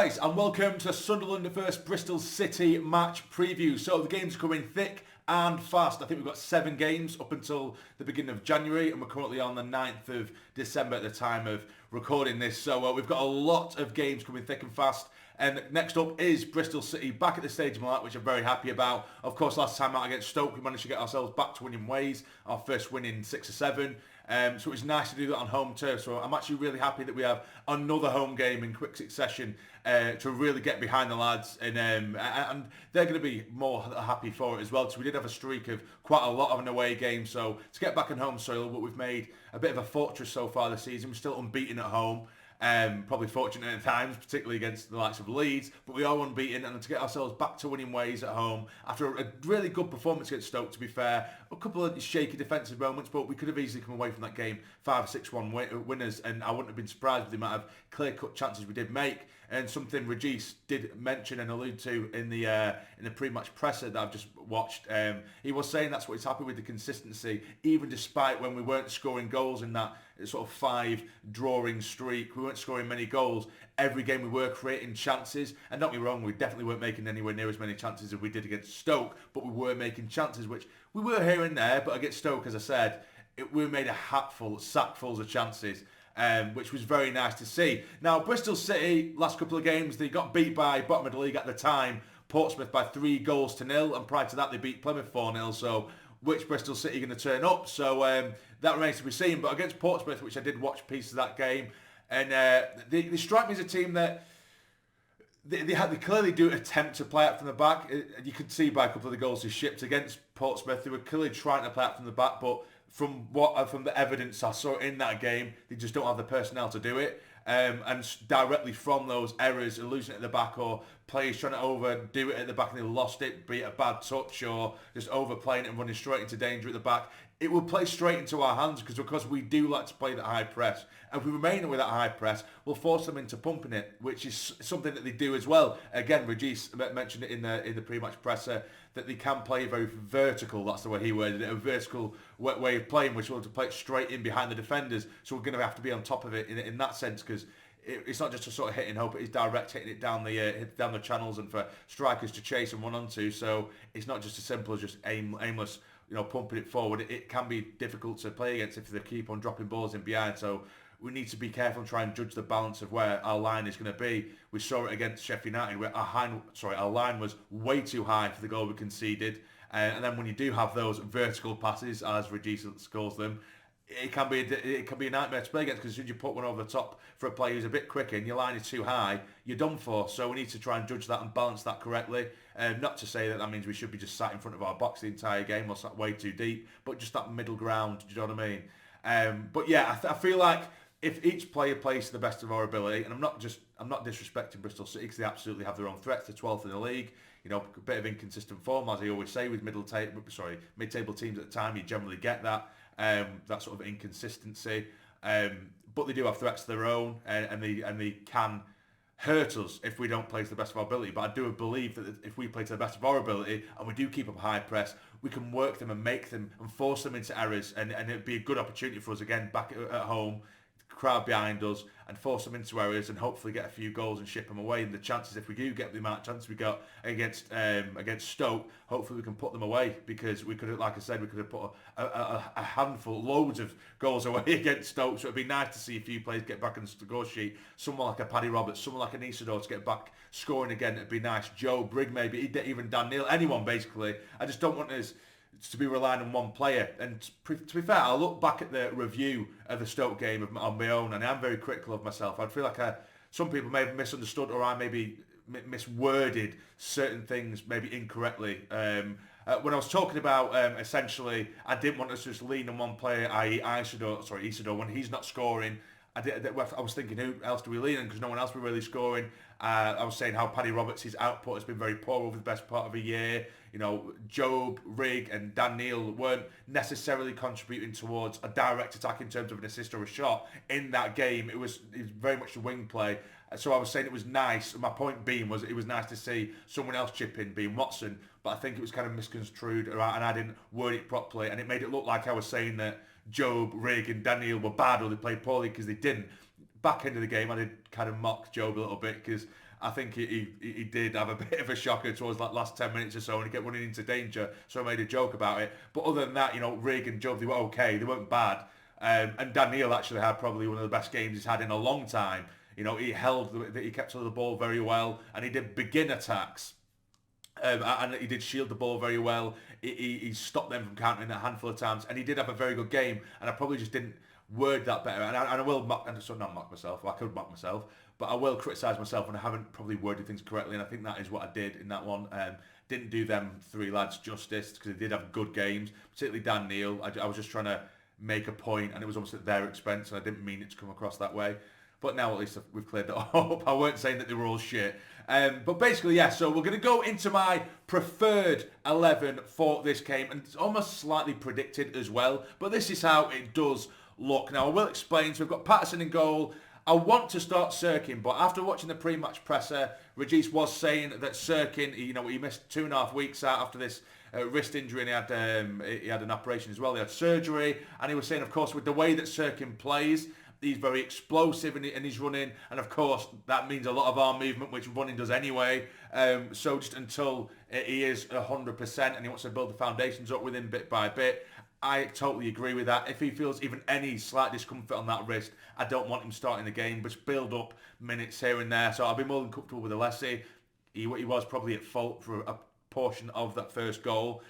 guys, and welcome to Sunderland vs Bristol City match preview. So the games are coming thick and fast. I think we've got 7 games up until the beginning of January, and we're currently on the 9th of December at the time of recording this. So we've got a lot of games coming thick and fast. And next up is Bristol City back at the Stadium of Light, which I'm very happy about. Of course, last time out against Stoke, we managed to get ourselves back to winning ways. Our first win in 6 or 7. So it was nice to do that on home turf. So I'm actually really happy that we have another home game in quick succession to really get behind the lads. And they're going to be more happy for it as well. Because we did have a streak of quite a lot of an away game. So to get back on home soil, but we've made a bit of a fortress so far this season. We're still unbeaten at home. Probably fortunate at times, particularly against the likes of Leeds, but we are unbeaten, and to get ourselves back to winning ways at home after a really good performance against Stoke, to be fair, a couple of shaky defensive moments, but we could have easily come away from that game 5-6-1 winners, and I wouldn't have been surprised with the amount of clear-cut chances we did make. And something Rodgers did mention and allude to in the pre-match presser that I've just watched, he was saying that's what he's happy with, the consistency, even despite when we weren't scoring goals in that sort of 5 drawing streak. We weren't scoring many goals. Every game we were creating chances, and don't get me wrong, we definitely weren't making anywhere near as many chances as we did against Stoke, but we were making chances, which we were here and there. But against Stoke, as I said, we made a sackfuls of chances. Which was very nice to see. Now, Bristol City, last couple of games, they got beat by bottom of the league at the time, Portsmouth by 3-0, and prior to that they beat Plymouth 4-0, so which Bristol City are going to turn up? So that remains to be seen. But against Portsmouth, which I did watch pieces of that game, and they strike me as a team that they clearly do attempt to play out from the back. You could see by a couple of the goals they shipped against Portsmouth, they were clearly trying to play out from the back, but from the evidence I saw in that game, they just don't have the personnel to do it. And directly from those errors, losing it at the back, or players trying to overdo it at the back and they lost it, be it a bad touch or just overplaying it and running straight into danger at the back, it will play straight into our hands because we do like to play that high press. And if we remain with that high press, we'll force them into pumping it, which is something that they do as well. Again, Rodgers mentioned it in the pre-match presser, that they can play very vertical, that's the way he worded it, a vertical way of playing, which will to play it straight in behind the defenders. So we're going to have to be on top of it in that sense, because it's not just a sort of hit and hope, it is direct hitting it down the channels and for strikers to chase and run onto. So it's not just as simple as just aimless, pumping it forward. It can be difficult to play against if they keep on dropping balls in behind. So we need to be careful and try and judge the balance of where our line is going to be. We saw it against Sheffield United where our line was way too high for the goal we conceded. And then when you do have those vertical passes, as Rodgers calls them, it can be a nightmare to play against, because as soon as you put one over the top for a player who's a bit quicker and your line is too high, you're done for. So we need to try and judge that and balance that correctly. Not to say that means we should be just sat in front of our box the entire game or sat way too deep, but just that middle ground, do you know what I mean? But yeah, I feel like if each player plays to the best of our ability, and I'm not disrespecting Bristol City because they absolutely have their own threats, they're 12th in the league, a bit of inconsistent form, as I always say, with mid-table teams at the time, you generally get that sort of inconsistency. But they do have threats of their own, and they can hurt us if we don't play to the best of our ability. But I do believe that if we play to the best of our ability and we do keep up a high press, we can work them and make them and force them into errors, and it'd be a good opportunity for us again back at home, crowd behind us, and force them into errors and hopefully get a few goals and ship them away. And the chances, if we do get the amount of chances we got against Stoke, hopefully we can put them away, because we could have, like I said, we could have put a handful, loads of goals away against Stoke. So it'd be nice to see a few players get back on the score sheet. Someone like a Paddy Roberts, someone like an Isidore to get back scoring again. It'd be nice. Joe Brigg maybe, even Dhannoo, anyone basically. I just don't want us to be relying on one player. And to be fair, I look back at the review of the Stoke game on my own, and I'm very critical of myself. I feel like some people may have misunderstood, or I maybe misworded certain things maybe incorrectly. When I was talking about essentially, I didn't want us to just lean on one player, i.e. Isidore, when he's not scoring. I was thinking, who else do we lean on, because no one else was really scoring. I was saying how Paddy Roberts' output has been very poor over the best part of a year. Job, Rigg and Dhannoo weren't necessarily contributing towards a direct attack in terms of an assist or a shot in that game. It was very much a wing play. So I was saying it was nice. My point being was it was nice to see someone else chip in, being Watson. But I think it was kind of misconstrued, and I didn't word it properly. And it made it look like I was saying that Job, Rigg and Dhannoo were bad or they played poorly, because they didn't. Back end of the game, I did kind of mock Job a little bit, because I think he did have a bit of a shocker towards that last 10 minutes or so, and he kept running into danger, so I made a joke about it. But other than that, Rig and Job, they were okay, they weren't bad. And Daniel actually had probably one of the best games he's had in a long time. He he kept hold of the ball very well, and he did begin attacks. And he did shield the ball very well. He stopped them from countering a handful of times, and he did have a very good game. And I probably just didn't word that better. And I will not mock myself. Well, I could mock myself, but I will criticise myself when I haven't probably worded things correctly. And I think that is what I did in that one. Didn't do them three lads justice, because they did have good games, particularly Dan Neil. I was just trying to make a point, and it was almost at their expense, and I didn't mean it to come across that way. But now at least we've cleared that up. I weren't saying that they were all shit. But basically, yeah, so we're going to go into my preferred 11 for this game, and it's almost slightly predicted as well, but this is how it does look. Now, I will explain. So we've got Patterson in goal. I want to start Sirkin, but after watching the pre-match presser, Rodgers was saying that Sirkin, he missed 2.5 weeks out after this wrist injury, and he had an operation as well. He had surgery, and he was saying, of course, with the way that Sirkin plays, he's very explosive and he's running, and of course that means a lot of arm movement, which running does anyway. So just until he is 100% and he wants to build the foundations up with him bit by bit, I totally agree with that. If he feels even any slight discomfort on that wrist, I don't want him starting the game, but just build up minutes here and there. So I'll be more than comfortable with Alessi. He was probably at fault for a portion of that first goal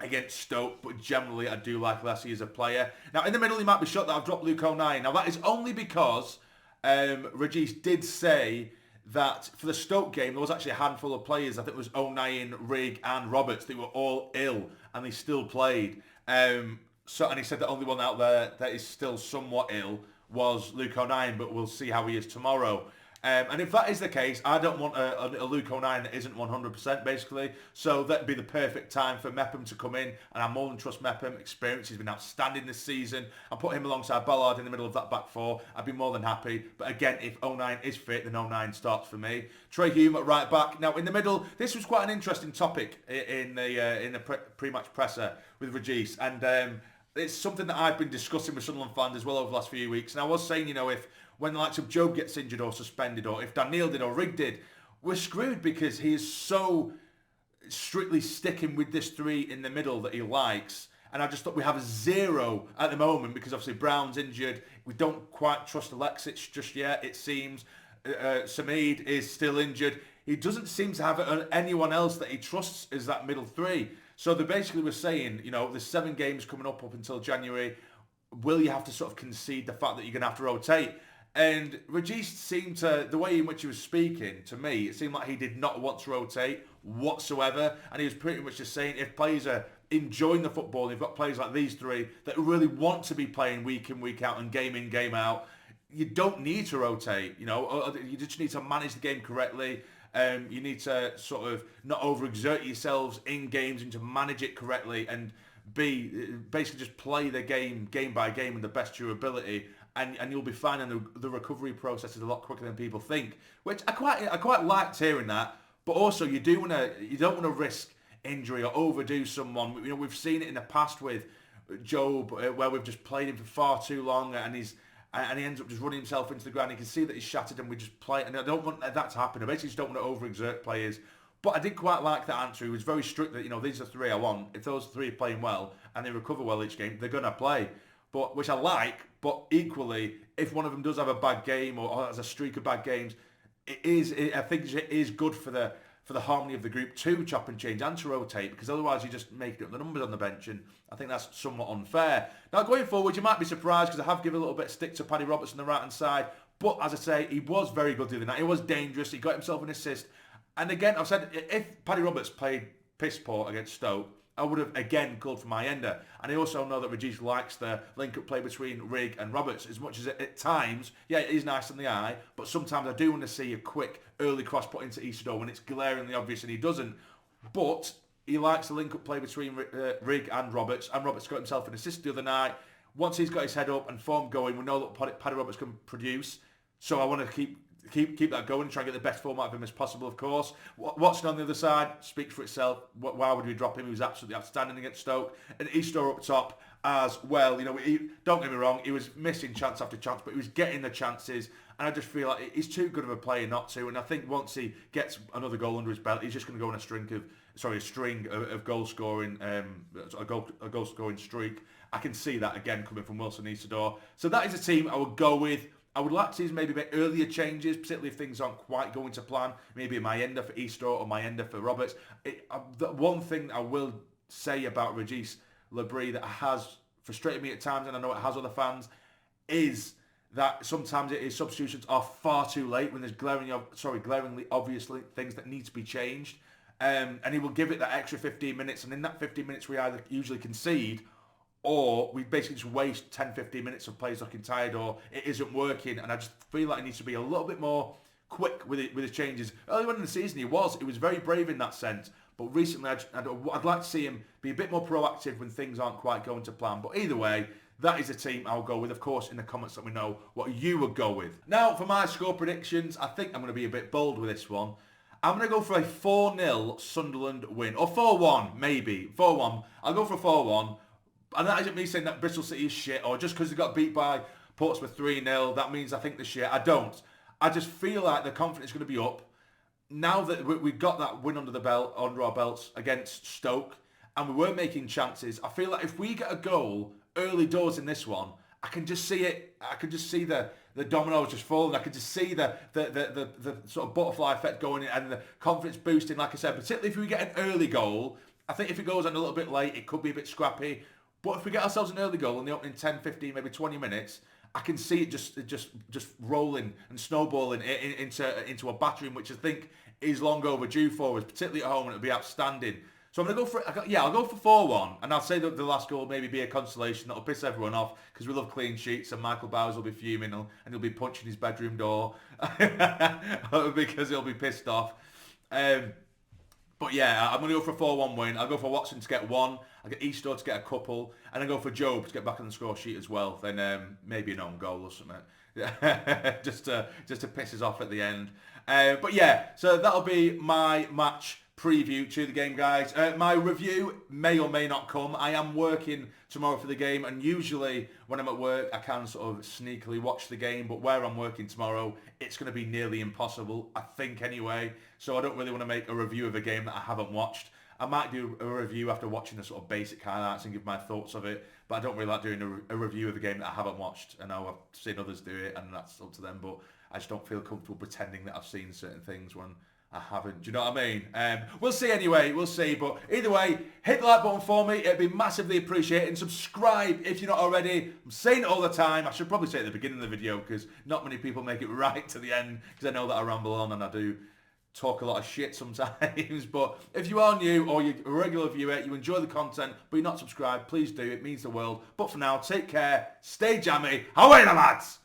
against Stoke, but generally I do like Alessi as a player. Now in the middle he might be shocked that I've dropped Luke O'Nien. Now that is only because Rodgers did say that for the Stoke game there was actually a handful of players, I think it was O'Nien, Rig and Roberts, they were all ill and they still played. And he said the only one out there that is still somewhat ill was Luke O'Nien, but we'll see how he is tomorrow. And if that is the case, I don't want a Luke O'Nien that isn't 100% basically. So that'd be the perfect time for Mepham to come in. And I more than trust Mepham. Experience, he's been outstanding this season. I'll put him alongside Ballard in the middle of that back four. I'd be more than happy. But again, if O'Nien is fit, then O'Nien starts for me. Trey Hume at right back. Now in the middle, this was quite an interesting topic in the pre-match presser with Rodgers. And it's something that I've been discussing with Sunderland fans as well over the last few weeks. And I was saying, when the likes of Job gets injured or suspended, or if Daniel did or Rig did, we're screwed because he is so strictly sticking with this three in the middle that he likes. And I just thought we have a zero at the moment because obviously Brown's injured. We don't quite trust Alexis just yet, it seems. Samid is still injured. He doesn't seem to have anyone else that he trusts as that middle three. So they basically were saying, there's 7 games coming up until January. Will you have to sort of concede the fact that you're going to have to rotate? And Rodgers seemed to, the way in which he was speaking to me, it seemed like he did not want to rotate whatsoever. And he was pretty much just saying if players are enjoying the football, and you've got players like these three that really want to be playing week in, week out and game in, game out, you don't need to rotate. You just need to manage the game correctly. You need to sort of not overexert yourselves in games and to manage it correctly and basically just play the game by game with the best of your ability. And you'll be fine, and the recovery process is a lot quicker than people think, which I quite liked hearing that. But also, you don't want to risk injury or overdo someone. We've seen it in the past with Job, where we've just played him for far too long, and he ends up just running himself into the ground. You can see that he's shattered, and we just play. And I don't want that to happen. I basically just don't want to overexert players. But I did quite like that answer. He was very strict that these are 3 I want. If those 3 are playing well and they recover well each game, they're gonna play. But which I like, but equally, if one of them does have a bad game or has a streak of bad games, I think it is good for the harmony of the group to chop and change and to rotate, because otherwise you're just making up the numbers on the bench, and I think that's somewhat unfair. Now going forward, you might be surprised because I have given a little bit of stick to Paddy Robertson on the right hand side, but as I say, he was very good the other night. He was dangerous. He got himself an assist, and again, I've said if Paddy Roberts played piss poor against Stoke, I would have again called for my ender. And I also know that Rodgers likes the link-up play between Rig and Roberts as much as at times, yeah, it is nice on the eye, but sometimes I do want to see a quick early cross put into Isidore when it's glaringly obvious and he doesn't. But he likes the link-up play between Rig and Roberts got himself an assist the other night. Once he's got his head up and form going, we know that Paddy Roberts can produce. So I want to keep that going and try and get the best form out of him as possible, of course. Watson on the other side speaks for itself. Why would we drop him? He was absolutely outstanding against Stoke. And Isidore up top as well. Don't get me wrong, he was missing chance after chance, but he was getting the chances. And I just feel like he's too good of a player not to. And I think once he gets another goal under his belt, he's just going to go on a string of goal scoring, a goal scoring streak. I can see that again coming from Wilson Isidore. So that is a team I would go with. I would like to see maybe a bit earlier changes, particularly if things aren't quite going to plan. Maybe my ender for Isidore or my ender for Roberts. The one thing I will say about Regis Labrie that has frustrated me at times, and I know it has other fans, is that sometimes his substitutions are far too late when there's glaringly obviously things that need to be changed. And he will give it that extra 15 minutes, and in that 15 minutes we either usually concede or we basically just waste 10-15 minutes of players looking tired, or it isn't working. And I just feel like he needs to be a little bit more quick with his changes. Early on in the season he was very brave in that sense, but recently I'd like to see him be a bit more proactive when things aren't quite going to plan. But either way, that is a team I'll go with. Of course, in the comments let me know what you would go with. Now for my score predictions, I think I'm going to be a bit bold with this one. I'm going to go for a 4-0 Sunderland win. Or 4-1, maybe. 4-1. I'll go for a 4-1. And that isn't me saying that Bristol City is shit, or just because they got beat by Portsmouth 3-0, that means I think they're shit. I don't. I just feel like the confidence is going to be up. Now that we've got that win under our belts against Stoke, and we were making chances, I feel like if we get a goal early doors in this one, I can just see it. I can just see the dominoes just falling. I can just see the sort of butterfly effect going in and the confidence boosting, like I said, particularly if we get an early goal. I think if it goes on a little bit late, it could be a bit scrappy. But if we get ourselves an early goal in the opening 10, 15, maybe 20 minutes, I can see it just rolling and snowballing into a battering, which I think is long overdue for us, particularly at home, and it'll be outstanding. So I'm going to go for, I'll go for 4-1, and I'll say that the last goal will maybe be a consolation that'll piss everyone off, because we love clean sheets, and Michael Bowers will be fuming, and he'll be punching his bedroom door, because he'll be pissed off. But yeah, I'm going to go for a 4-1 win. I'll go for Watson to get 1. I'll get Easter to get a couple. And I go for Job to get back on the score sheet as well. Then maybe an own goal or something. just to piss us off at the end. But yeah, so that'll be my match preview to the game, guys. My review may or may not come. I am working tomorrow for the game, and usually when I'm at work I can sort of sneakily watch the game, but where I'm working tomorrow it's going to be nearly impossible, I think anyway, so I don't really want to make a review of a game that I haven't watched. I might do a review after watching the sort of basic highlights and give my thoughts of it, but I don't really like doing a review of a game that I haven't watched. I know I've seen others do it and that's up to them, but I just don't feel comfortable pretending that I've seen certain things when I haven't. Do you know what I mean? We'll see anyway. We'll see. But either way, hit the like button for me. It'd be massively appreciated. And subscribe if you're not already. I'm saying it all the time. I should probably say it at the beginning of the video because not many people make it right to the end, because I know that I ramble on and I do talk a lot of shit sometimes. But if you are new or you're a regular viewer, you enjoy the content, but you're not subscribed, please do. It means the world. But for now, take care. Stay jammy. Away the lads!